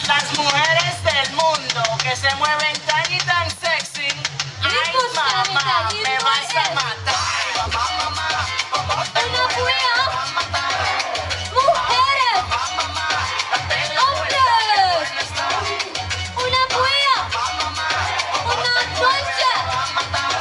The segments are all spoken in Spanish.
todas las mujeres del mundo que se mueven tan y tan sexy. Ay, mamá, me vas a matar. Mamá, mamá, ¿cómo te Una mueves? buena. Me vas a matar. Mujeres, Mamá, date la hombres, vuelta, buena está. una buena, Mamá, una noche, va a matar.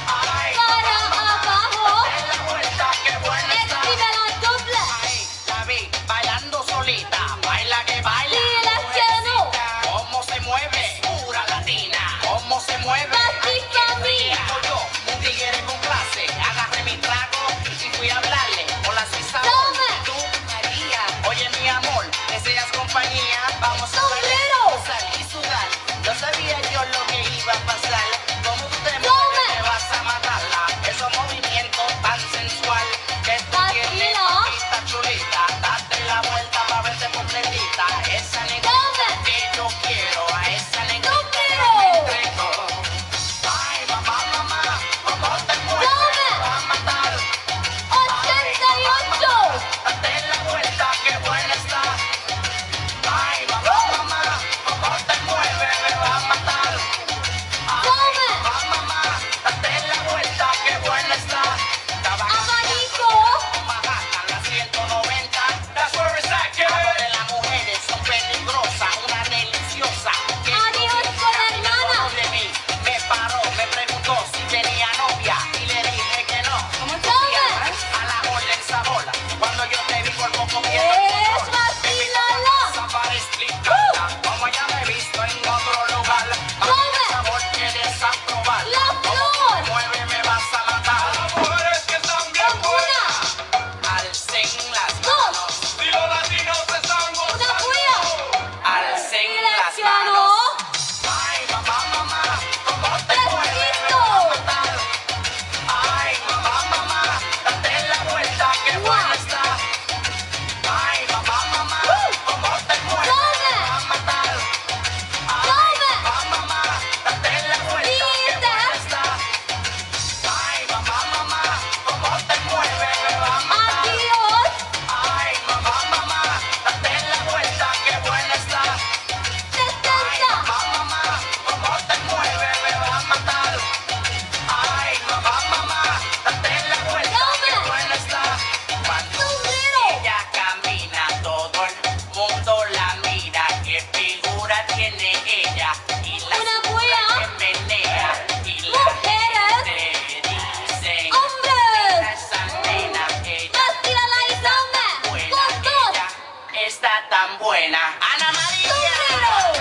Ay, para abajo, date la vuelta, qué buena está. escribe la doble. Ay, la vi bailando solita, baila que baila. Dile que no. Cómo se mueve, pura latina. Cómo se mueve. Patita mía. Yo, un tigre con clase, agarré mi trago y fui a hablarle con la suiza. Tome. Tú, María, oye mi amor, deseas compañía, vamos a Sombrero. bailar y sudar. No sabía yo lo que iba a pasar. Como tú te Tome. mueves, me vas a matarla. Esos movimientos tan sensual que tú tienes, Tranquila. esta chulita. Date la vuelta para verte completita. Esa negrita Tome. que yo quiero, a esa negrita Número. me entrego. Ay, mamá, mamá, ¿cómo te mueves? Tome. Me va a matar. 88. Date la vuelta, qué buena está. Ay, mamá, mamá, ¿cómo te mueves? Me va a matar. Tome. Mamá, date la vuelta, qué buena está. Abanico. Manhattan, la 190. That's where it's at, kid. De las mujeres son peligrosas, una deliciosa. Que Adiós con la hermana. de mí me paró, me preguntó si tenía novia y le dije que no. ¿Cómo te Tome. llamas? A la ola en Sabola. Cuando yo te vi por poco Es quiero vacilala. para explicarla. Como ya me he visto en otro lugar. Tome. El sabor que desaprobar. La flor. Mueve, me vas a matar. Mujeres que están bien buenas. Alcen las manos. Si los latinos están Una buena. Alcen Dile las que manos. no. Ay, mamá, mamá, ¿cómo te Fresquito. mueves? Me vas a matar. Ay, mamá, mamá, date la vuelta, qué buena está. Ay, mamá, mamá, ¿cómo te mueves? Tome. Me vas a matar. Tome. Mamá, date la vuelta, qué buena está. Ay, mamá, mamá, ¿cómo te mueves? Me vas a matar. Adiós. Ay, mamá, mamá, date la vuelta, qué buena está. 70. Mamá, ¿cómo te mueves? Me vas a matar. Ay, mamá, mamá, date la vuelta, qué buena está. Cuando Sombrero. ella camina, todo el mundo la mira. Qué figura tiene ella y la Una buena. que menea. Y la Mujeres. gente dice, Hombres. esa nena, ella Vacílala y tome. buena, Con dos. ella está tan buena. Ana María. Sombrero.